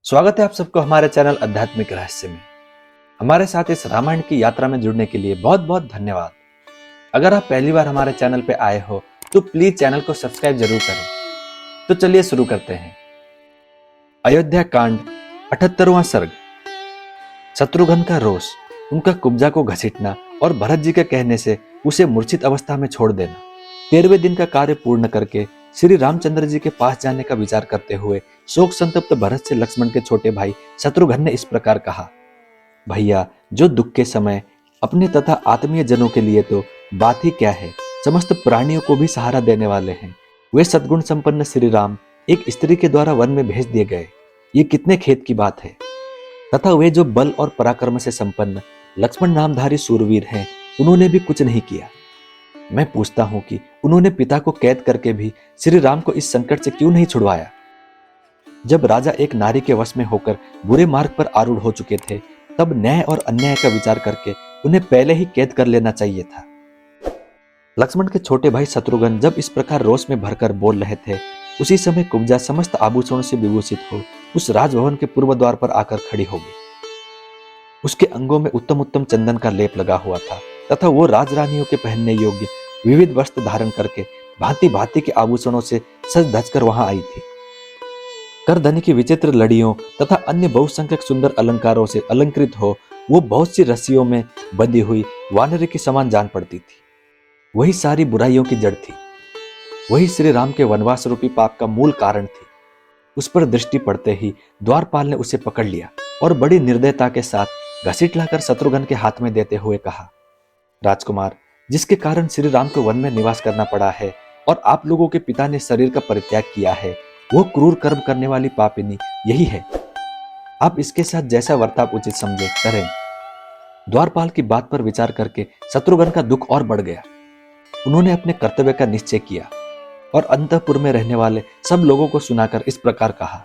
स्वागत है आप सबको हमारे चैनल आध्यात्मिक रहस्य में। हमारे साथ इस रामायण की यात्रा में जुड़ने के लिए बहुत बहुत धन्यवाद। अगर आप पहली बार हमारे चैनल पे आए हो तो प्लीज चैनल को सब्सक्राइब जरूर करें। तो चलिए शुरू करते हैं। अयोध्या कांड 78वां सर्ग। शत्रुघ्न का रोष, उनका कुब्जा को घसीटना और भरत जी के कहने से उसे मूर्छित अवस्था में छोड़ देना। 13वें दिन का कार्य पूर्ण करके श्री रामचंद्र जी के पास जाने का विचार करते हुए शोक संतप्त भरत से लक्ष्मण के छोटे भाई शत्रुघ्न ने इस प्रकार कहा। भैया, जो दुख के समय अपने तथा आत्मीय जनों के लिए तो बात ही क्या है, समस्त प्राणियों को भी सहारा देने वाले हैं, वे सद्गुण संपन्न श्री राम एक स्त्री के द्वारा वन में भेज दिए गए, ये कितने खेद की बात है। तथा वे जो बल और पराक्रम से संपन्न लक्ष्मण नामधारी सूरवीर हैं, उन्होंने भी कुछ नहीं किया। मैं पूछता हूं कि उन्होंने पिता को कैद करके भी श्री राम को इस संकट से क्यों नहीं छुड़वाया। जब राजा एक नारी के वश में होकर बुरे मार्ग पर आरूढ़ हो चुके थे, तब न्याय और अन्याय का विचार करके उन्हें पहले ही कैद कर लेना चाहिए था। लक्ष्मण के छोटे भाई शत्रुघ्न जब इस प्रकार रोष में भरकर बोल रहे थे, उसी समय कुब्जा समस्त आभूषणों से विभूषित हो उस राजभवन के पूर्व द्वार पर आकर खड़ी हो गई। उसके अंगों में उत्तम उत्तम चंदन का लेप लगा हुआ था तथा वो राजरानियों के पहनने योग्य विविध वस्त्र धारण करके भांति भांति के आभूषणों से सज धज कर वहां आई थी। करधनी की विचित्र लड़ियों तथा अन्य बहुसंख्यक सुंदर अलंकारों से अलंकृत हो वो बहुत सी रस्सियों में बंधी हुई वानरी के समान जान पड़ती थी। वही सारी बुराइयों की जड़ थी, वही श्री राम के वनवास रूपी पाप का मूल कारण थी। उस पर दृष्टि पड़ते ही द्वारपाल ने उसे पकड़ लिया और बड़ी निर्दयता के साथ घसीट लाकर शत्रुघ्न के हाथ में देते हुए कहा, राजकुमार, जिसके कारण श्री राम को वन में निवास करना पड़ा है और आप लोगों के पिता ने शरीर का परित्याग किया है, वो क्रूर कर्म करने वाली पापिनी यही है। आप इसके साथ जैसा वर्ताव उचित समझे करें। द्वारपाल की बात पर विचार करके शत्रुघ्न का दुख और बढ़ गया। उन्होंने अपने कर्तव्य का निश्चय किया और अंतःपुर में रहने वाले सब लोगों को सुनाकर इस प्रकार कहा,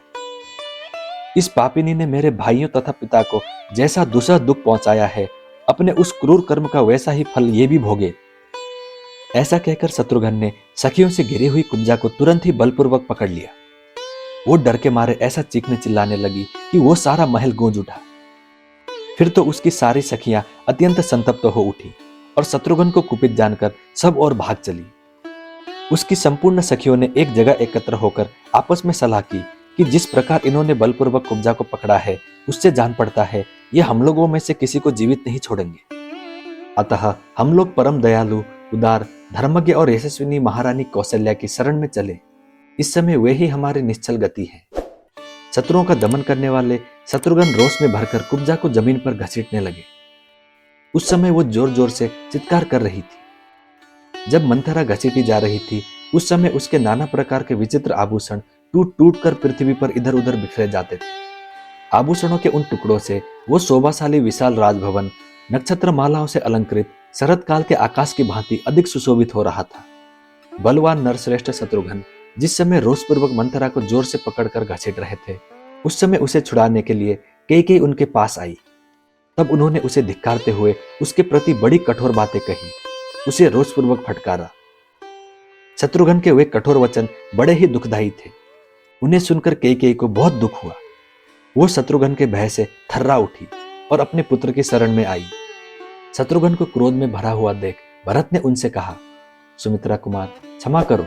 इस पापिनी ने मेरे भाइयों तथा पिता को जैसा दूसरा दुख पहुंचाया है, अपने उस क्रूर कर्म का वैसा ही फल ये भी भोगे। ऐसा कहकर शत्रुघ्न ने सखियों से घिरी हुई कुब्जा को तुरंत ही बलपूर्वक पकड़ लिया। वो डर के मारे ऐसा चीखने चिल्लाने लगी कि वो सारा महल गूंज उठा। फिर तो उसकी सारी सखियां अत्यंत संतप्त हो उठी और शत्रुघ्न को कुपित जानकर सब और भाग चली। उसकी संपूर्ण सखियों ने एक जगह एकत्र होकर आपस में सलाह की कि जिस प्रकार इन्होंने बलपूर्वक कुब्जा को पकड़ा है, उससे जान पड़ता है ये हम लोगों में से किसी को जीवित नहीं छोड़ेंगे। अतः हम लोग परम दयालु, उदार, धर्मज्ञ और यशस्विनी महारानी कौशल्या की शरण में चले। इस समय वे ही हमारी निश्चल गति है। शत्रुओं का दमन करने वाले शत्रुघ्न रोष में भरकर कुब्जा को जमीन पर घसीटने लगे। उस समय वो जोर जोर से चित्कार कर रही थी। जब मंथरा घसीटी जा रही थी, उस समय उसके नाना प्रकार के विचित्र आभूषण टूट टूट कर पृथ्वी पर इधर उधर बिखरे जाते थे। आभूषणों के उन टुकड़ों से वो शोभाशाली विशाल राजभवन नक्षत्र मालाओं से अलंकृत शरद काल के आकाश की भांति अधिक सुशोभित हो रहा था। बलवान नरश्रेष्ठ शत्रुघ्न जिस समय रोषपूर्वक मंथरा को जोर से पकड़कर घसीट रहे थे, उस समय उसे छुड़ाने के लिए कैकेयी उनके पास आई। तब उन्होंने उसे धिक्कारते हुए उसके प्रति बड़ी कठोर बातें कही, उसे रोषपूर्वक फटकारा। शत्रुघ्न के वे कठोर वचन बड़े ही दुखदायी थे। उन्हें सुनकर कैकेयी को बहुत दुख हुआ। वो शत्रुघ्न के भय से थर्रा उठी और अपने पुत्र की शरण में आई। शत्रुघ्न को क्रोध में भरा हुआ देख भरत ने उनसे कहा, सुमित्रा कुमार, क्षमा करो,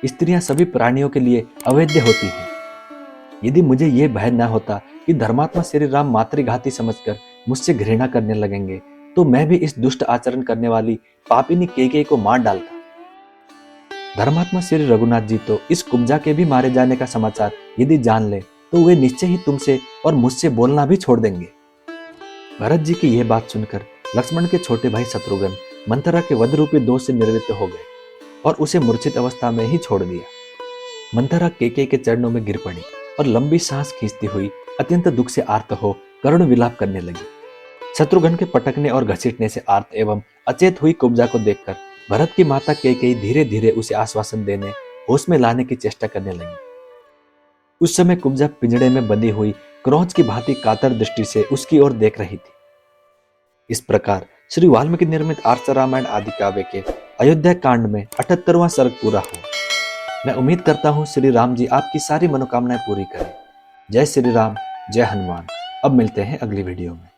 स्त्रियां सभी प्राणियों के लिए अवैध होती हैं। यदि मुझे यह भय न होता कि धर्मात्मा श्री राम मातृघाती समझकर मुझसे घृणा करने लगेंगे, तो मैं भी इस दुष्ट आचरण करने वाली पापिनी कैकेयी को मार डालता। धर्मात्मा श्री रघुनाथ जी तो इस कुब्जा के भी मारे जाने का समाचार यदि जान ले, तो वे निश्चय ही तुमसे और मुझसे बोलना भी छोड़ देंगे। भरत जी की यह बात सुनकर लक्ष्मण के छोटे भाई शत्रुघ्न मंथरा के वध रूपी दोष से निर्वृत्त हो गए और उसे मूर्छित अवस्था में ही छोड़ दिया। मंथरा कैकेयी के चरणों में गिर पड़ी और लंबी सांस खींचती हुई अत्यंत दुख से आर्त हो करुण विलाप करने लगी। शत्रुघ्न के पटकने और घसीटने से आर्त एवं अचेत हुई कुब्जा को देखकर भरत की माता कैकेयी धीरे धीरे उसे आश्वासन देने, होश में लाने की चेष्टा करने लगी। उस समय कुब्जा पिंजड़े में बंधी हुई क्रोंच की भांति कातर दृष्टि से उसकी ओर देख रही थी। इस प्रकार श्री वाल्मीकि निर्मित आर्ष रामायण आदि काव्य के अयोध्या कांड में 78वां सर्ग पूरा हुआ। मैं उम्मीद करता हूँ श्री राम जी आपकी सारी मनोकामनाएं पूरी करें। जय श्री राम, जय हनुमान। अब मिलते हैं अगली वीडियो में।